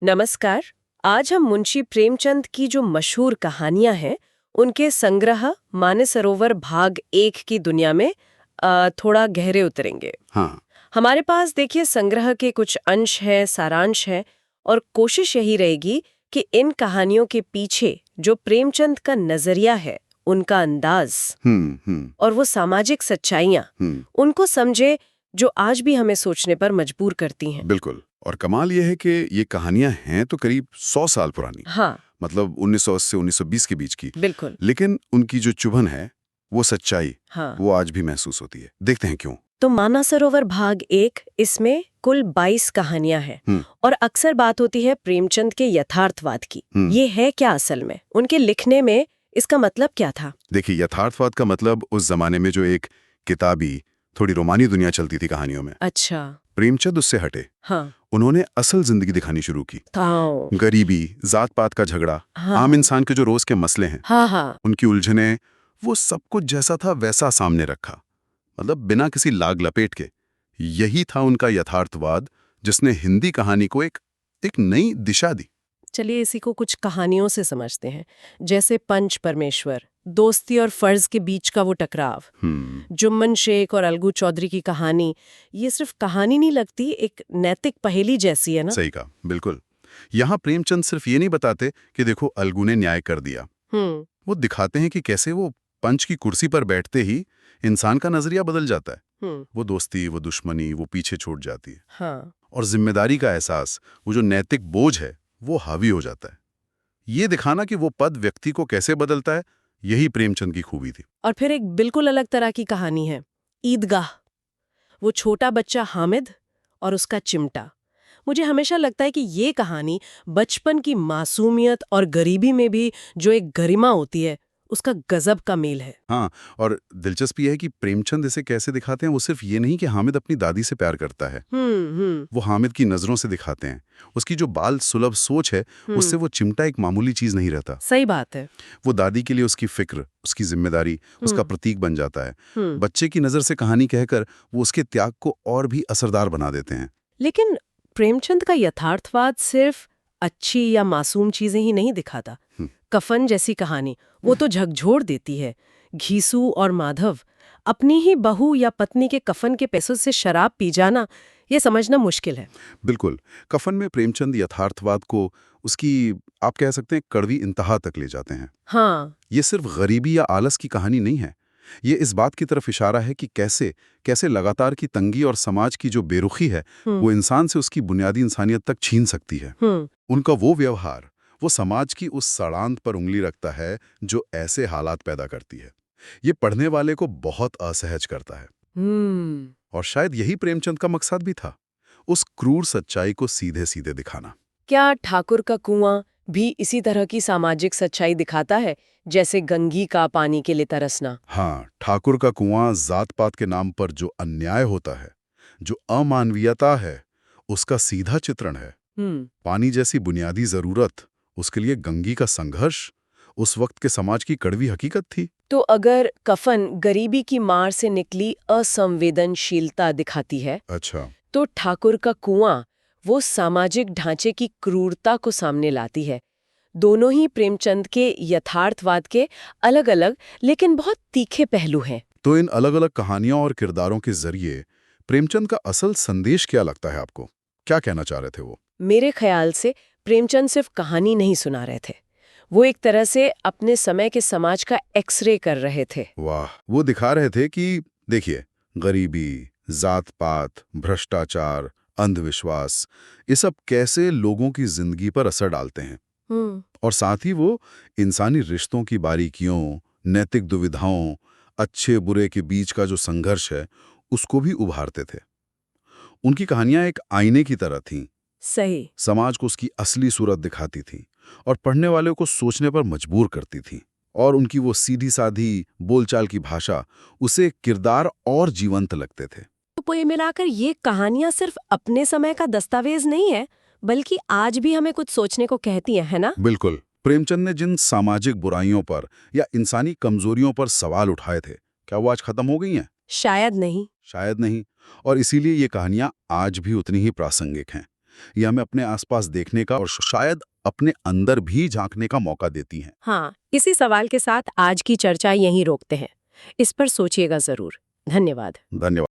नमस्कार। आज हम मुंशी प्रेमचंद की जो मशहूर कहानियां हैं उनके संग्रह मानसरोवर भाग 1 की दुनिया में थोड़ा गहरे उतरेंगे। हाँ। हमारे पास देखिए संग्रह के कुछ अंश हैं, सारांश है, और कोशिश यही रहेगी कि इन कहानियों के पीछे जो प्रेमचंद का नजरिया है, उनका अंदाज और वो सामाजिक सच्चाइयां, उनको समझे जो आज भी हमें सोचने पर मजबूर करती हैं। बिल्कुल। और कमाल यह है कि ये कहानियां हैं तो करीब 100 साल पुरानी। हाँ, मतलब 1980 से 1920 के बीच की। बिल्कुल। लेकिन उनकी जो चुभन है, वो सच्चाई, हाँ, वो आज भी महसूस होती है। देखते हैं क्यों। तो मानसरोवर भाग 1, इसमें कुल 22 कहानियां हैं हम्म। और अक्सर बात होती है प्रेमचंद के यथार्थवाद की। ये है क्या असल में? उनके लिखने में इसका मतलब क्या था? देखिए, यथार्थवाद का मतलब उस जमाने में जो एक किताबी, थोड़ी रोमानी दुनिया चलती थी कहानियों में, अच्छा। प्रेमचंद उससे हटे। हाँ। उन्होंने असल जिंदगी दिखानी शुरू की। ताओ। गरीबी, जात पात का झगड़ा, हाँ, आम इंसान के जो रोज के मसले हैं, हाँ, हाँ। उनकी उलझने, वो सब कुछ जैसा था वैसा सामने रखा। मतलब बिना किसी लाग लपेट के। यही था उनका यथार्थवाद, जिसने हिंदी कहानी को एक नई दिशा दी। चलिए इसी को कुछ कहानियों से समझते हैं। जैसे पंच परमेश्वर, दोस्ती और फर्ज के बीच का वो टकराव। जुम्मन शेख और अलगू चौधरी की कहानी, ये सिर्फ कहानी नहीं लगती, एक नैतिक पहेली जैसी है ना? सही कहा, बिल्कुल। यहाँ प्रेमचंद सिर्फ ये नहीं बताते कि देखो अलगू ने न्याय कर दिया। हम्म। वो दिखाते हैं कि कैसे वो पंच की कुर्सी पर बैठते ही इंसान का नजरिया बदल जाता है। वो दोस्ती, वो दुश्मनी, वो पीछे छूट जाती है। हाँ। और जिम्मेदारी का एहसास, वो जो नैतिक बोझ है, वो हावी हो जाता है। ये दिखाना कि वो पद व्यक्ति को कैसे बदलता है, यही प्रेमचंद की खूबी थी। और फिर एक बिल्कुल अलग तरह की कहानी है, ईदगाह। वो छोटा बच्चा हामिद और उसका चिमटा। मुझे हमेशा लगता है कि ये कहानी बचपन की मासूमियत और गरीबी में भी जो एक गरिमा होती है, उसका गजब का मेल है। हाँ, और दिलचस्प ये है कि प्रेमचंद इसे कैसे दिखाते हैं। वो सिर्फ ये नहीं कि हामिद अपनी दादी से प्यार करता है, हम्म। वो हामिद की नजरों से दिखाते हैं। उसकी जो बाल सुलभ सोच है, उससे वो चिमटा एक मामूली चीज नहीं रहता। सही बात है। वो दादी के लिए उसकी फिक्र, उसकी जिम्मेदारी, उसका प्रतीक बन जाता है। बच्चे की नजर से कहानी कहकर वो उसके त्याग को और भी असरदार बना देते हैं। लेकिन प्रेमचंद का यथार्थवाद सिर्फ अच्छी या मासूम चीजें ही नहीं दिखाता। कफन जैसी कहानी, वो तो झकझोर देती है। घीसू और माधव अपनी ही बहू या पत्नी के कफन के पैसों से शराब पी जाना, ये समझना मुश्किल है। बिल्कुल। कफन में प्रेमचंद यथार्थवाद को उसकी, आप कह सकते हैं, कड़वी इंतहा तक ले जाते हैं। हाँ। ये सिर्फ गरीबी या आलस की कहानी नहीं है। ये इस बात की तरफ इशारा है कि कैसे कैसे लगातार की तंगी और समाज की जो बेरुखी है, वो इंसान से उसकी बुनियादी इंसानियत तक छीन सकती है। उनका वो व्यवहार, वो समाज की उस सड़ांत पर उंगली रखता है जो ऐसे हालात पैदा करती है। ये पढ़ने वाले को बहुत असहज करता है। और शायद यही प्रेमचंद का मकसद भी था, उस क्रूर सच्चाई को सीधे सीधे दिखाना। क्या ठाकुर का कुआं भी इसी तरह की सामाजिक सच्चाई दिखाता है, जैसे गंगी का पानी के लिए तरसना? हाँ, ठाकुर का कुआं जात पात के नाम पर जो अन्याय होता है, जो अमानवीयता है, उसका सीधा चित्रण है। पानी जैसी बुनियादी जरूरत, उसके लिए गंगी का संघर्ष, उस वक्त के समाज की कड़वी हकीकत थी। तो अगर कफन गरीबी की मार से निकली असंवेदनशीलता दिखाती है, अच्छा। तो ठाकुर का कुआं वो सामाजिक ढांचे की क्रूरता को सामने लाती है। दोनों ही प्रेमचंद के यथार्थवाद के अलग-अलग लेकिन बहुत तीखे पहलू हैं। तो इन अलग अलग कहानियों और किरदारों के जरिए प्रेमचंद का असल संदेश क्या लगता है आपको? क्या कहना चाह रहे थे वो? मेरे ख्याल से प्रेमचंद सिर्फ कहानी नहीं सुना रहे थे, वो एक तरह से अपने समय के समाज का एक्सरे कर रहे थे। वाह, वो दिखा रहे थे कि देखिए, गरीबी, जात पात, भ्रष्टाचार, अंधविश्वास, ये सब कैसे लोगों की जिंदगी पर असर डालते हैं। और साथ ही वो इंसानी रिश्तों की बारीकियों, नैतिक दुविधाओं, अच्छे बुरे के बीच का जो संघर्ष है, उसको भी उभारते थे। उनकी कहानियां एक आईने की तरह थीं। सही। समाज को उसकी असली सूरत दिखाती थी और पढ़ने वाले को सोचने पर मजबूर करती थी। और उनकी वो सीधी साधी बोलचाल की भाषा, उसे किरदार और जीवंत लगते थे। तो कुल मिलाकर ये कहानियां सिर्फ अपने समय का दस्तावेज नहीं है, बल्कि आज भी हमें कुछ सोचने को कहती है ना? बिल्कुल। प्रेमचंद ने जिन सामाजिक बुराइयों पर या इंसानी कमजोरियों पर सवाल उठाए थे, क्या वो आज खत्म हो गई हैं? शायद नहीं। शायद नहीं। और इसीलिए ये कहानियां आज भी उतनी ही प्रासंगिक हैं। ये हमें अपने आसपास देखने का और शायद अपने अंदर भी झांकने का मौका देती हैं। हाँ, इसी सवाल के साथ आज की चर्चा यहीं रोकते हैं। इस पर सोचिएगा जरूर। धन्यवाद। धन्यवाद।